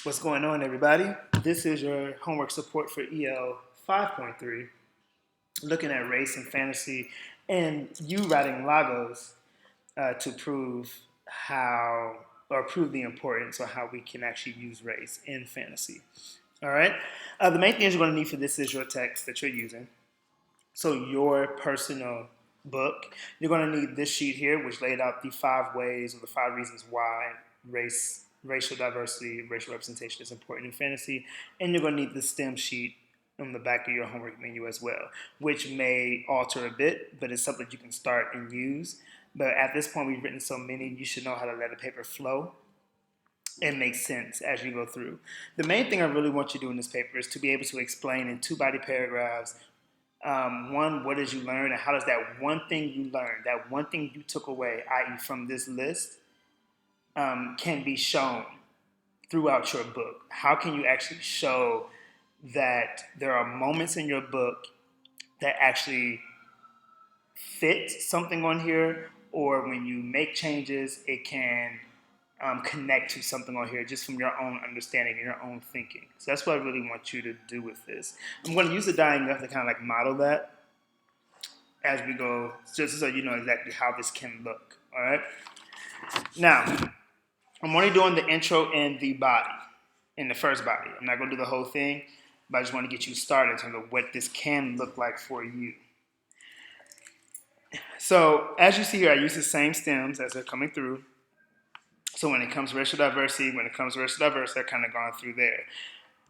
What's going on, everybody? This is your homework support for EL 5.3, looking at race and fantasy, and you writing logos to prove how or prove the importance or how we can actually use race in fantasy. All right. The main things you're going to need for this is your text that you're using. So your personal book. You're going to need this sheet here, which laid out the 5 ways or the 5 reasons why racial diversity, racial representation is important in fantasy. And you're going to need the STEM sheet on the back of your homework menu as well, which may alter a bit, but it's something you can start and use. But at this point, we've written so many, you should know how to let the paper flow and make sense as you go through. The main thing I really want you to do in this paper is to be able to explain in 2 body paragraphs. One, what did you learn, and how does that one thing you learned, that one thing you took away, i.e. from this list, can be shown throughout your book? How can you actually show that there are moments in your book that actually fit something on here, or when you make changes, it can connect to something on here just from your own understanding and your own thinking. So that's what I really want you to do with this. I'm going to use the dying graph to kind of like model that as we go, just so you know exactly how this can look. All right. Now, I'm only doing the intro and the body in the first body. I'm not going to do the whole thing, but I just want to get you started in terms of what this can look like for you. So as you see here, I use the same stems as they're coming through. So when it comes to racial diversity, I've kind of gone through there.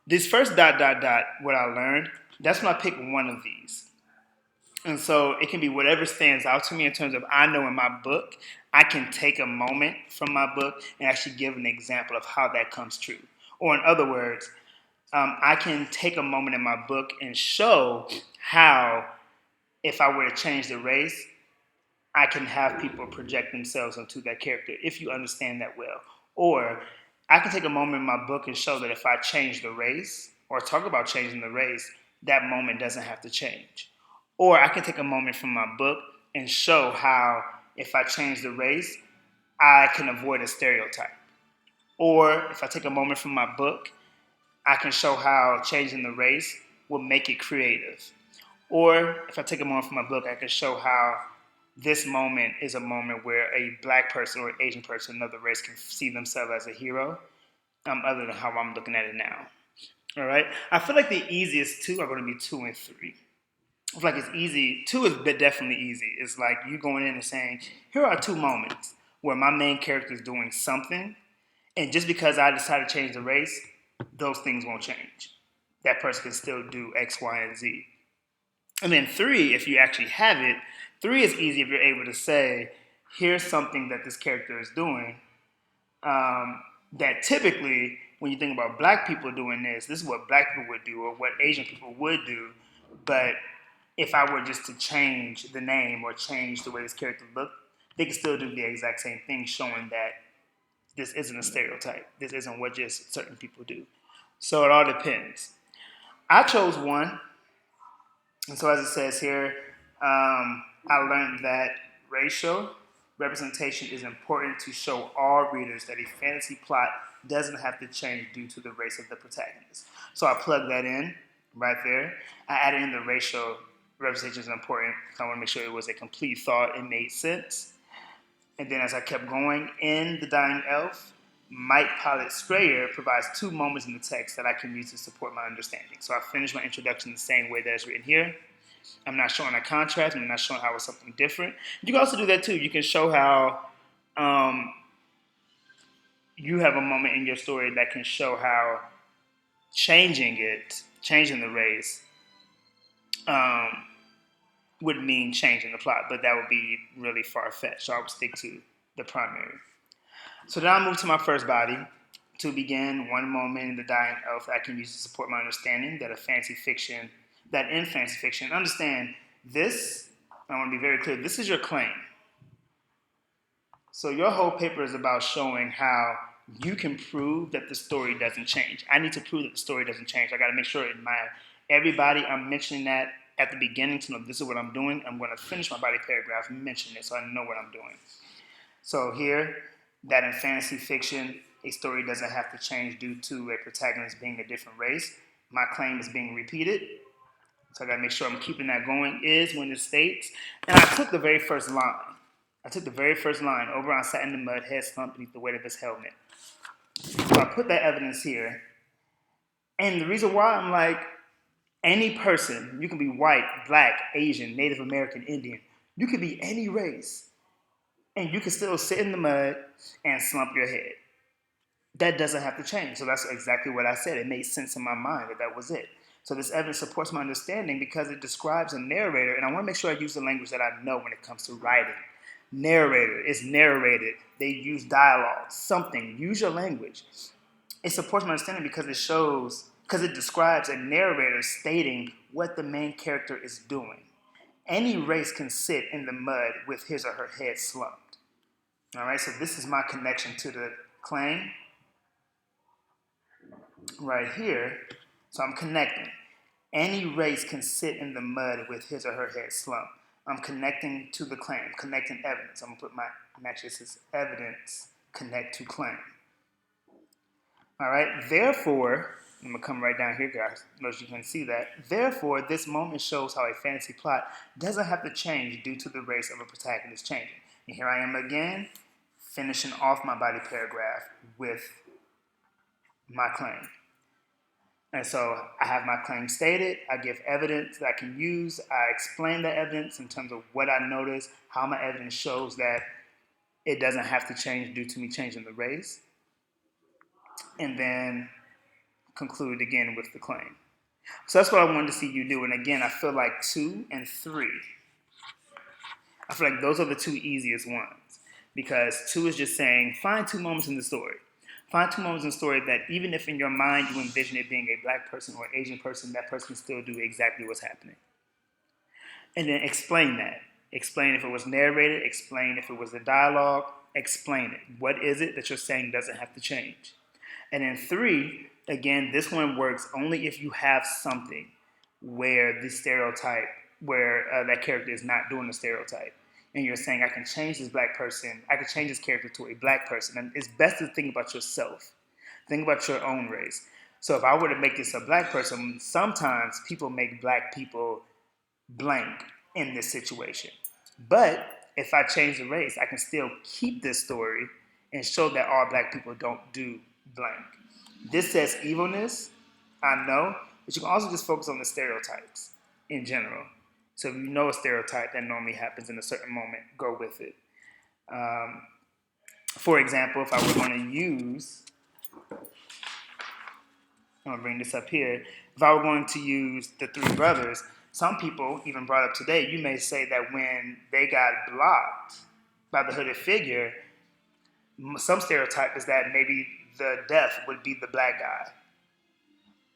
This first ... what I learned, that's when I pick one of these. And so it can be whatever stands out to me in terms of, I know in my book, I can take a moment from my book and actually give an example of how that comes true. Or in other words, I can take a moment in my book and show how, if I were to change the race, I can have people project themselves onto that character if you understand that well. Or I can take a moment in my book and show that if I change the race or talk about changing the race, that moment doesn't have to change. Or I can take a moment from my book and show how if I change the race, I can avoid a stereotype. Or if I take a moment from my book, I can show how changing the race will make it creative. Or if I take a moment from my book, I can show how this moment is a moment where a black person or an Asian person, another race, can see themselves as a hero, other than how I'm looking at it now. All right? I feel like the easiest 2 are going to be 2 and 3. I feel like it's easy. 2 is definitely easy. It's like you going in and saying, here are 2 moments where my main character is doing something, and just because I decide to change the race, those things won't change. That person can still do X, Y, and Z. And then 3, if you actually have it, 3 is easy if you're able to say, here's something that this character is doing that typically, when you think about black people doing this is what black people would do or what Asian people would do. But if I were just to change the name or change the way this character looked, they could still do the exact same thing, showing that this isn't a stereotype. This isn't what just certain people do. So it all depends. I chose 1. And so as it says here, I learned that racial representation is important to show all readers that a fantasy plot doesn't have to change due to the race of the protagonist. So I plugged that in right there. I added in the racial representation is important. I want to make sure it was a complete thought and made sense. And then as I kept going, in The Dying Elf, Mike Pollitt Strayer provides 2 moments in the text that I can use to support my understanding. So I finished my introduction the same way that it's written here. I'm not showing a contrast. I'm not showing how it's something different. You can also do that too. You can show how you have a moment in your story that can show how changing the race, would mean changing the plot, but that would be really far-fetched. So I would stick to the primary. So then I move to my first body to begin one moment in The Dying Elf that I can use to support my understanding that in fantasy fiction, understand this, I want to be very clear, this is your claim. So your whole paper is about showing how you can prove that the story doesn't change. I need to prove that the story doesn't change. I got to make sure in my everybody I'm mentioning that at the beginning to know this is what I'm doing. I'm going to finish my body paragraph and mention it so I know what I'm doing. So here, that in fantasy fiction, A story doesn't have to change due to a protagonist being a different race. My claim is being repeated. So I gotta make sure I'm keeping that going, is when it states. And I took the very first line. Over on sat in the mud, head slumped beneath the weight of his helmet. So I put that evidence here. And the reason why I'm like, any person, you can be white, black, Asian, Native American, Indian, you could be any race, and you can still sit in the mud and slump your head. That doesn't have to change. So that's exactly what I said. It made sense in my mind that that was it. So this evidence supports my understanding because it describes a narrator, and I want to make sure I use the language that I know when it comes to writing. Narrator is narrated. They use dialogue, something. Use your language. It supports my understanding because it describes a narrator stating what the main character is doing. Any race can sit in the mud with his or her head slumped. All right, so this is my connection to the claim right here. So I'm connecting. Any race can sit in the mud with his or her head slumped. I'm connecting to the claim, connecting evidence. I'm gonna put actually it says evidence, connect to claim. All right, therefore, I'm gonna come right down here, guys. Notice you can see that. Therefore, this moment shows how a fantasy plot doesn't have to change due to the race of a protagonist changing. And here I am again, finishing off my body paragraph with my claim. And so I have my claim stated, I give evidence that I can use, I explain the evidence in terms of what I notice, how my evidence shows that it doesn't have to change due to me changing the race, and then conclude again with the claim. So that's what I wanted to see you do. And again, I feel like 2 and 3, I feel like those are the 2 easiest ones, because 2 is just saying, find 2 moments in the story. Find 2 moments in the story that even if in your mind you envision it being a black person or Asian person, that person can still do exactly what's happening. And then explain that. Explain if it was narrated, explain if it was a dialogue, explain it. What is it that you're saying doesn't have to change? And then 3, again, this one works only if you have something where the stereotype, where that character is not doing the stereotype. And you're saying, I can change this black person, I can change this character to a black person. And it's best to think about yourself. Think about your own race. So if I were to make this a black person, sometimes people make black people blank in this situation. But if I change the race, I can still keep this story and show that all black people don't do blank. This says evilness, I know, but you can also just focus on the stereotypes in general. So if you know a stereotype that normally happens in a certain moment, go with it. For example, if I were going to use, I'm going to bring this up here. If I were going to use the 3 brothers, some people, even brought up today, you may say that when they got blocked by the hooded figure, some stereotype is that maybe the death would be the black guy.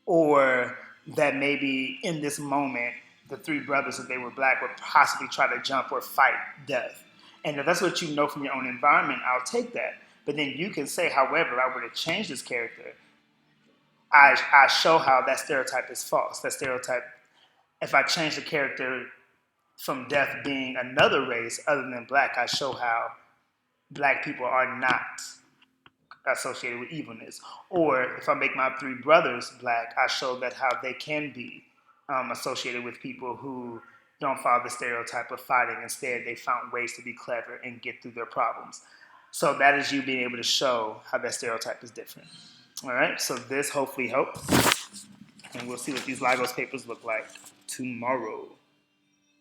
Or that maybe in this moment, the 3 brothers, if they were black, would possibly try to jump or fight death. And if that's what you know from your own environment, I'll take that. But then you can say, however, if I were to change this character, I show how that stereotype is false. That stereotype, if I change the character from death being another race other than black, I show how black people are not associated with evilness. Or if I make my 3 brothers black, I show that how they can be associated with people who don't follow the stereotype of fighting. Instead, they found ways to be clever and get through their problems. So that is you being able to show how that stereotype is different. All right, so this hopefully helps. And we'll see what these Lagos papers look like tomorrow.